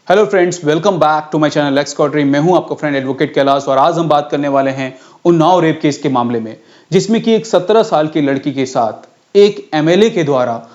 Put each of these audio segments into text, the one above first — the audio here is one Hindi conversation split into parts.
Hello friends, welcome back to my channel एक्स कॉटरी। मैं हूं आपका फ्रेंड एडवोकेट कैलाश और आज हम बात करने वाले हैं उन्नाव रेप केस के मामले में, जिसमें कि एक 17 साल की लड़की के साथ एक एमएलए के द्वारा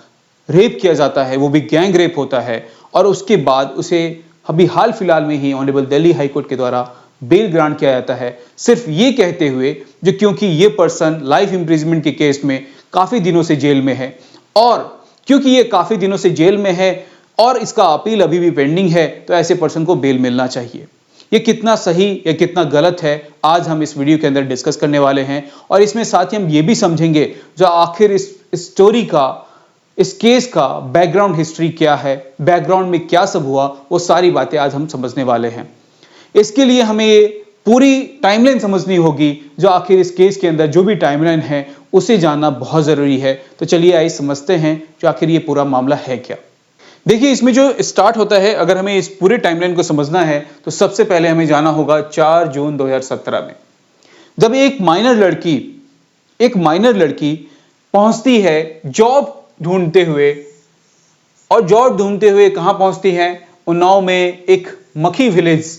रेप किया जाता है, वो भी गैंग रेप होता है। और उसके बाद उसे अभी हाल फिलहाल में ही ऑनरेबल दिल्ली हाई कोर्ट के द्वारा बेल ग्रांट किया जाता है, सिर्फ ये कहते हुए जो क्योंकि ये पर्सन लाइफ इंप्रिजनमेंट के केस में काफी दिनों से जेल में है और क्योंकि ये काफी दिनों से जेल में है और इसका अपील अभी भी पेंडिंग है, तो ऐसे पर्सन को बेल मिलना चाहिए। ये कितना सही या कितना गलत है, आज हम इस वीडियो के अंदर डिस्कस करने वाले हैं। और इसमें साथ ही हम ये भी समझेंगे जो आखिर इस स्टोरी का, इस केस का बैकग्राउंड हिस्ट्री क्या है, बैकग्राउंड में क्या सब हुआ, वो सारी बातें आज हम समझने वाले हैं। इसके लिए हमें ये पूरी टाइमलाइन समझनी होगी, जो आखिर इस केस के अंदर जो भी टाइमलाइन है उसे जानना बहुत जरूरी है। तो चलिए आइए समझते हैं जो आखिर ये पूरा मामला है क्या। देखिए, इसमें जो स्टार्ट होता है, अगर हमें इस पूरे टाइमलाइन को समझना है तो सबसे पहले हमें जाना होगा 4 जून 2017 में, जब एक माइनर लड़की पहुंचती है जॉब ढूंढते हुए। और जॉब ढूंढते हुए कहां पहुंचती है? उन्नाव में एक मखी विलेज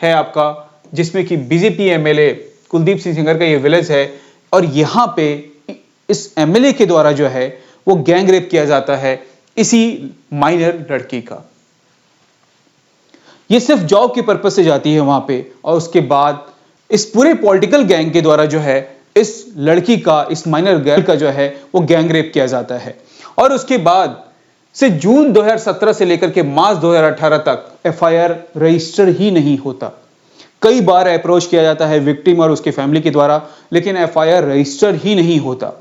है आपका, जिसमें कि बीजेपी एमएलए कुलदीप सिंह सेंगर का ये विलेज है। और यहां पे इस एमएलए के द्वारा जो है वो गैंग रेप किया जाता है इसी माइनर लड़की का। ये सिर्फ जॉब के पर्पस से जाती है वहां पे, और उसके बाद इस पूरे पॉलिटिकल गैंग के द्वारा जो है इस लड़की का, इस माइनर गर्ल का जो है वो गैंग रेप किया जाता है। और उसके बाद से जून 2017 से लेकर के मार्च 2018 तक एफआईआर रजिस्टर ही नहीं होता। कई बार अप्रोच किया जाता है विक्टिम और उसके फैमिली के द्वारा, लेकिन एफआईआर रजिस्टर ही नहीं होता।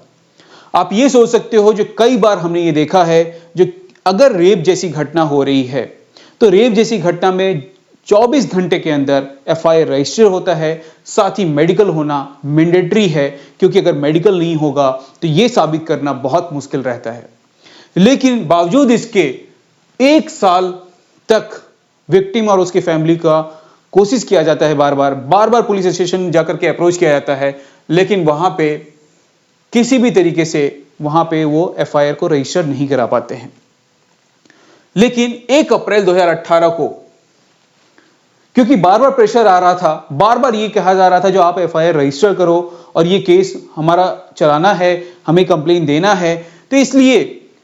आप ये सोच सकते हो, जो कई बार हमने ये देखा है, जो अगर रेप जैसी घटना हो रही है तो रेप जैसी घटना में 24 घंटे के अंदर एफआईआर रजिस्टर होता है। साथ ही मेडिकल होना मैंडेटरी है, क्योंकि अगर मेडिकल नहीं होगा तो यह साबित करना बहुत मुश्किल रहता है। लेकिन बावजूद इसके 1 साल तक विक्टिम और उसकी फैमिली का कोशिश किया जाता है, बार बार पुलिस स्टेशन जाकर के अप्रोच किया जाता है, लेकिन वहां पे किसी भी तरीके से वहां पे वो एफआईआर को रजिस्टर नहीं करा पाते हैं। लेकिन 1 अप्रैल 2018 को, क्योंकि बार बार प्रेशर आ रहा था, बार बार ये कहा जा रहा था जो आप एफआईआर रजिस्टर करो और ये केस हमारा चलाना है, हमें कंप्लेन देना है, तो इसलिए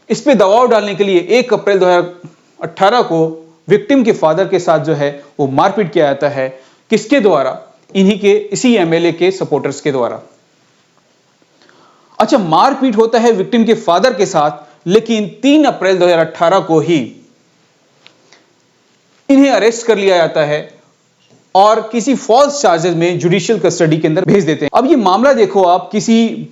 इस पे दबाव डालने के लिए 1 अप्रैल 2018 को विक्टिम के फादर के साथ जो है वो मारपीट किया जाता है। किसके द्वारा? इसी एमएलए के सपोर्टर्स के द्वारा। अच्छा, मारपीट होता है विक्टिम के फादर के साथ, लेकिन 3 अप्रैल 2018 को ही इन्हें अरेस्ट कर लिया जाता है और किसी फॉल्स चार्जेस में जुडिशियल कस्टडी के अंदर भेज देते हैं। अब ये मामला देखो आप, किसी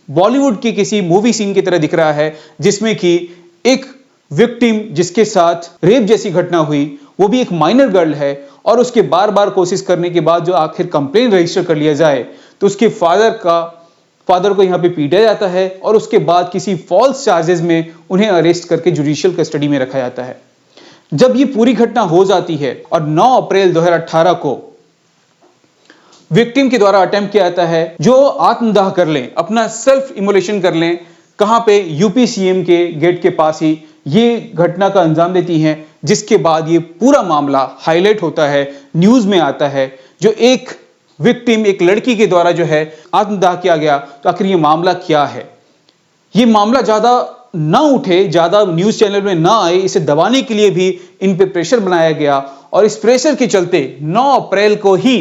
बॉलीवुड की किसी मूवी सीन की तरह दिख रहा है, जिसमें कि एक विक्टिम जिसके साथ रेप जैसी घटना हुई, वो भी एक माइनर गर्ल है, और उसके बार बार कोशिश करने के बाद जो आखिर कंप्लेन रजिस्टर कर लिया जाए, तो उसके फादर को यहां पे पीटा जाता है और उसके बाद किसी फॉल्स चार्जेस में उन्हें अरेस्ट करके जुडिशियल कस्टडी में रखा जाता है। जब ये पूरी घटना हो जाती है और 9 अप्रैल 2018 को विक्टिम के द्वारा अटेम्प्ट किया जाता है जो आत्मदाह कर लें, अपना सेल्फ इमोलेशन कर लें, कहां पे? यूपी सीएम के गेट के पास ही ये घटना का अंजाम देती हैं। जिसके बाद ये पूरा मामला हाईलाइट होता है, न्यूज में आता है, जो एक विक्टिम, एक लड़की के द्वारा जो है आत्मदाह किया गया। तो आखिर ये मामला क्या है? ये मामला ज्यादा ना उठे, ज्यादा न्यूज चैनल में ना आए, इसे दबाने के लिए भी इन पे प्रेशर बनाया गया। और इस प्रेशर के चलते 9 अप्रैल को ही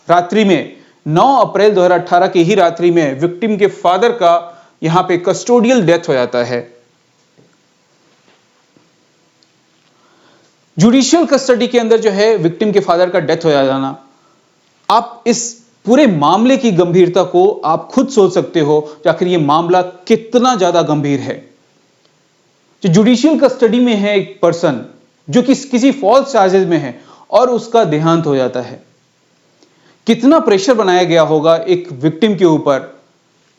रात्रि में, 9 अप्रैल 2018 की ही रात्रि में विक्टिम के फादर का यहां पे कस्टोडियल डेथ हो जाता है। जुडिशियल कस्टडी के अंदर जो है विक्टिम के फादर का डेथ हो जाना, आप इस पूरे मामले की गंभीरता को आप खुद सोच सकते हो कि आखिर ये मामला कितना ज्यादा गंभीर है। जो जुडिशियल कस्टडी में है एक पर्सन जो किसी फॉल्स चार्जेस में है और उसका देहांत हो जाता है, कितना प्रेशर बनाया गया होगा एक विक्टिम के ऊपर,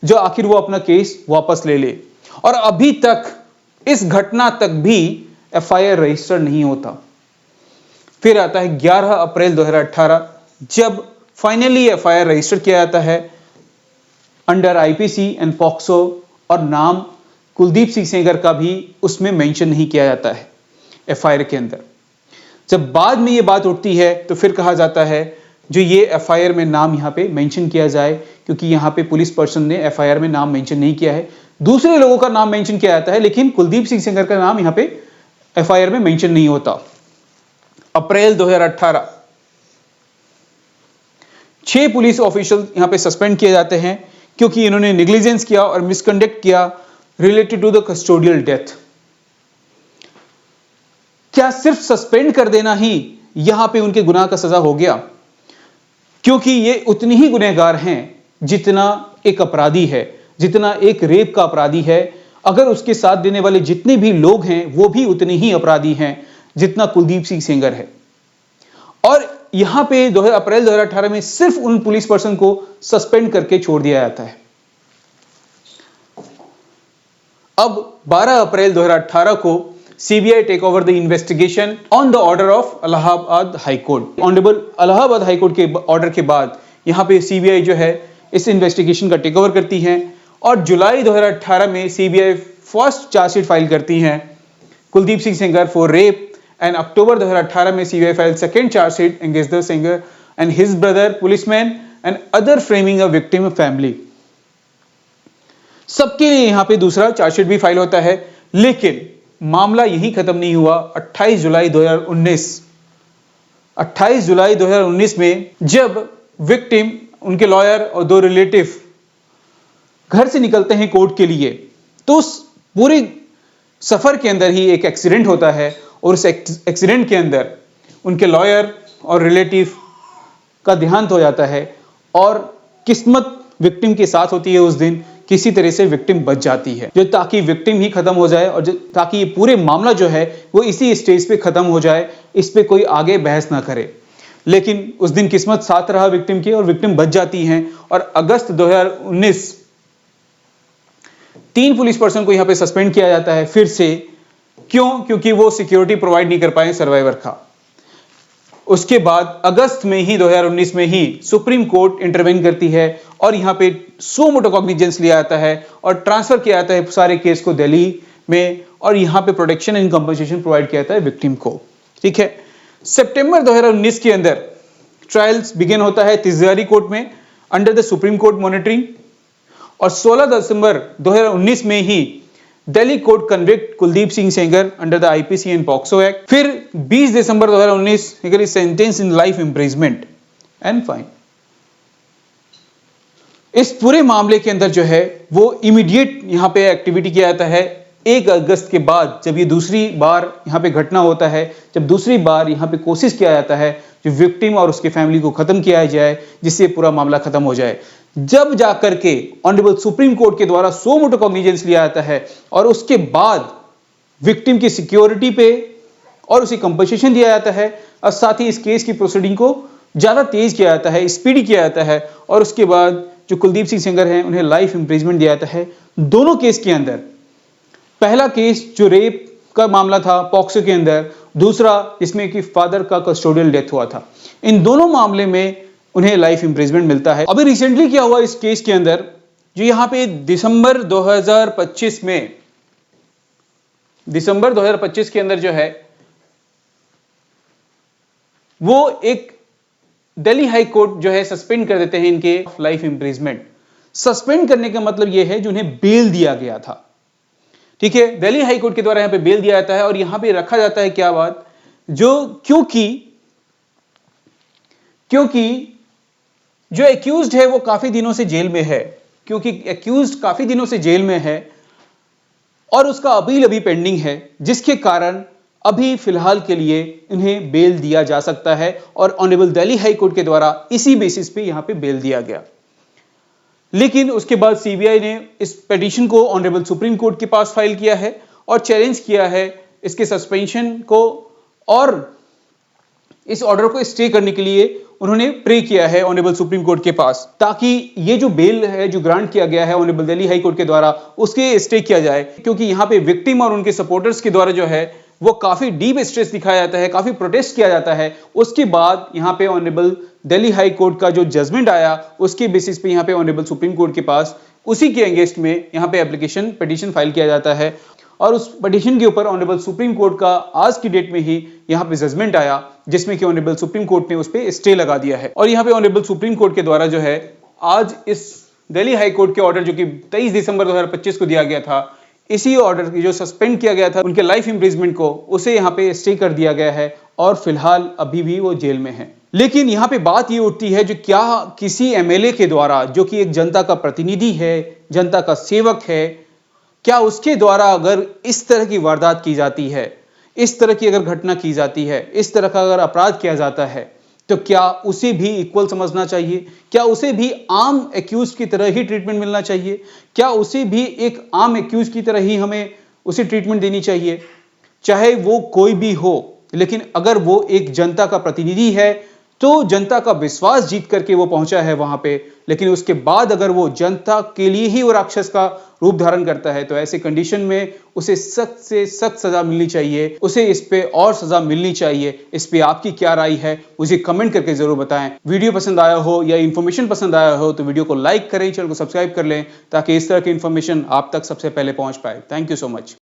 जो आखिर वो अपना केस वापस ले ले। और अभी तक इस घटना तक भी एफआईआर रजिस्टर नहीं होता। फिर आता है 11 अप्रैल 2018, जब फाइनली एफआईआर रजिस्टर किया जाता है अंडर आईपीसी एंड पॉक्सो, और नाम कुलदीप सिंह सेंगर का भी उसमें मेंशन नहीं किया जाता है। एफआईआर के अंदर। जब बाद में ये बात उठती है तो फिर कहा जाता है जो ये एफआईआर में नाम यहाँ पे मेंशन किया जाए, क्योंकि यहाँ पे पुलिस पर्सन ने एफआईआर में नाम मेंशन नहीं किया है, दूसरे लोगों का नाम मेंशन किया जाता है, लेकिन कुलदीप सिंह सेंगर का नाम यहाँ पे एफआईआर में मेंशन नहीं होता। अप्रैल 2018 6 पुलिस ऑफिशियल यहां पे सस्पेंड किए जाते हैं क्योंकि इन्होंने नेग्लिजेंस किया और मिसकंडक्ट किया related to the custodial death. क्या सिर्फ सस्पेंड कर देना ही यहां पे उनके गुनाह का सजा हो गया? क्योंकि ये उतनी ही गुनहगार हैं जितना एक अपराधी है, जितना एक रेप का अपराधी है। अगर उसके साथ देने वाले जितने भी लोग हैं वो भी उतने ही अपराधी हैं जितना कुलदीप सिंह सेंगर है। और यहां पे अप्रैल 2018 में सिर्फ उन पुलिस पर्सन को सस्पेंड करके छोड़ दिया जाता है। अब 12 अप्रैल 2018 को CBI take over the investigation on the order of Allahabad high court. Honourable Allahabad high court के ऑर्डर के बाद यहां पे सीबीआई जो है इस इन्वेस्टिगेशन का टेक ओवर करती है और जुलाई 2018 में सीबीआई फर्स्ट चार्जशीट फाइल करती है Kuldeep Singh Sengar for rape. And October 2018 में CBI file second chargesheet against the Sengar and his brother policeman and other framing a victim family. सबके लिए यहां पे दूसरा चार्जशीट भी फाइल होता है, लेकिन मामला यही खत्म नहीं हुआ। 28 जुलाई 2019 में जब विक्टिम, उनके लॉयर और 2 रिलेटिव घर से निकलते हैं कोर्ट के लिए, तो उस पूरे सफर के अंदर ही एक एक्सीडेंट होता है और उस एक्सीडेंट के अंदर उनके लॉयर और रिलेटिव का देहांत हो जाता है और किस्मत विक्टिम के साथ होती है। उस दिन किसी तरह से विक्टिम बच जाती है, जो ताकि विक्टिम ही खत्म हो जाए और ताकि ये पूरे मामला जो है वो इसी स्टेज पे खत्म हो जाए, इस पे कोई आगे बहस ना करे। लेकिन उस दिन किस्मत साथ रहा विक्टिम की और विक्टिम बच जाती हैं। और अगस्त 2019 3 पुलिस पर्सन को यहां पे सस्पेंड किया जाता है फिर से। क्यों? क्योंकि वो सिक्योरिटी प्रोवाइड नहीं कर पाए सर्वाइवर का। उसके बाद अगस्त में ही 2019 में ही सुप्रीम कोर्ट इंटरवेन करती है और यहां पे सो मोटो कॉग्निजेंस लिया जाता है और ट्रांसफर किया जाता है सारे केस को दिल्ली में, और यहां पे प्रोटेक्शन एंड कंपनसेशन प्रोवाइड किया जाता है विक्टिम को। ठीक है। सितंबर 2019 के अंदर ट्रायल्स बिगिन होता है तिजोरी कोर्ट में under the supreme court monitoring, और 16 दिसंबर 2019 में ही Delhi court convict Kuldeep Singh Sengar under the IPC and POCSO act. फिर 20 दिसंबर 2019 ही sentence in life imprisonment and fine. इस पूरे मामले के अंदर जो है वो इमीडिएट यहां पे एक्टिविटी किया जाता है 1 अगस्त के बाद, जब ये दूसरी बार यहां पे घटना होता है, जब दूसरी बार यहां पे कोशिश किया जाता है जो विक्टिम और उसके फैमिली को खत्म किया जाए जिससे पूरा मामला खत्म हो जाए। जब जाकर के ऑनरेबल सुप्रीम कोर्ट के द्वारा सो मोटो कॉग्निजेंस लिया जाता है और उसके बाद विक्टिम की सिक्योरिटी पे और उसे कंपनसेशन दिया जाता है और साथ ही इस केस की प्रोसीडिंग को ज्यादा तेज किया जाता है, स्पीडी किया जाता है, और उसके बाद जो कुलदीप सिंह सेंगर हैं उन्हें लाइफ इंप्रिजमेंट दिया जाता है। दोनों केस के अंदर, पहला केस जो रेप का मामला था पॉक्सो के अंदर, दूसरा जिसमें कि फादर का कस्टोडियल डेथ हुआ था, इन दोनों मामले में उन्हें लाइफ इंप्रिजमेंट मिलता है। अभी रिसेंटली क्या हुआ इस केस के अंदर, जो यहां पे दिसंबर 2025 के अंदर जो है वो एक दिल्ली हाई कोर्ट जो है सस्पेंड कर देते हैं इनके लाइफ इंप्रिजमेंट। सस्पेंड करने का मतलब यह है जो उन्हें बेल दिया गया था। ठीक है, दिल्ली हाई कोर्ट के द्वारा यहां पे बेल दिया जाता है और यहां पे रखा जाता है क्या बात, जो क्योंकि जो एक्यूज्ड है वो काफी दिनों से जेल में है, क्योंकि एक्यूज्ड काफी दिनों से जेल में है और उसका अपील अभी पेंडिंग है, जिसके कारण अभी फिलहाल के लिए इन्हें बेल दिया जा सकता है और ऑनरेबल दिल्ली हाई कोर्ट के द्वारा इसी बेसिस पे यहां पे बेल दिया गया। लेकिन उसके बाद सीबीआई ने इस पिटीशन को ऑनरेबल सुप्रीम कोर्ट के पास फाइल किया है और चैलेंज किया है इसके सस्पेंशन को, और इस ऑर्डर को स्टे करने के लिए उन्होंने प्रे किया है ऑनरेबल सुप्रीम कोर्ट के पास, ताकि ये जो बेल है जो ग्रांट किया गया है ऑनरेबल दिल्ली हाई कोर्ट के द्वारा उसके स्टे किया जाए, क्योंकि यहां पे विक्टिम और उनके सपोर्टर्स के द्वारा जो है वो काफी डीप स्ट्रेस दिखाया जाता है, काफी प्रोटेस्ट किया जाता है। उसके बाद यहां पे ऑनरेबल दिल्ली हाई कोर्ट का जो जजमेंट आया उसके बेसिस पे यहां पे ऑनरेबल सुप्रीम कोर्ट के पास उसी के अगेंस्ट में यहां पे एप्लीकेशन पिटीशन फाइल किया जाता है और उस पिटीशन के ऊपर ऑनरेबल सुप्रीम कोर्ट का आज की डेट में ही यहाँ पे जजमेंट आया, जिसमें कि ऑनरेबल सुप्रीम कोर्ट ने उस पे स्टे लगा दिया है। और यहाँ पे ऑनरेबल सुप्रीम कोर्ट के द्वारा जो है आज इस दिल्ली हाई कोर्ट के ऑर्डर जो कि 23 दिसंबर 2025 को दिया गया था, इसी ऑर्डर की जो सस्पेंड किया गया था उनके लाइफ इंप्रिजमेंट को, उसे यहाँ पे स्टे कर दिया गया है और फिलहाल अभी भी वो जेल में है। लेकिन यहाँ पे बात ये उठती है, जो क्या किसी एमएलए के द्वारा, जो कि एक जनता का प्रतिनिधि है, जनता का सेवक है, क्या उसके द्वारा अगर इस तरह की वारदात की जाती है, इस तरह की अगर घटना की जाती है, इस तरह का अगर अपराध किया जाता है, तो क्या उसे भी इक्वल समझना चाहिए? क्या उसे भी आम एक्यूज की तरह ही ट्रीटमेंट मिलना चाहिए? क्या उसे भी एक आम एक्यूज की तरह ही हमें उसे ट्रीटमेंट देनी चाहिए, चाहे वो कोई भी हो? लेकिन अगर वो एक जनता का प्रतिनिधि है, तो जनता का विश्वास जीत करके वो पहुंचा है वहां पे, लेकिन उसके बाद अगर वो जनता के लिए ही वो राक्षस का रूप धारण करता है, तो ऐसे कंडीशन में उसे सख्त से सख्त सजा मिलनी चाहिए, उसे इस पे और सजा मिलनी चाहिए। इस पे आपकी क्या राय है, मुझे कमेंट करके जरूर बताएं। वीडियो पसंद आया हो या इंफॉर्मेशन पसंद आया हो तो वीडियो को लाइक करें, चैनल को सब्सक्राइब कर लें, ताकि इस तरह की इंफॉर्मेशन आप तक सबसे पहले पहुंच पाए। Thank you so much.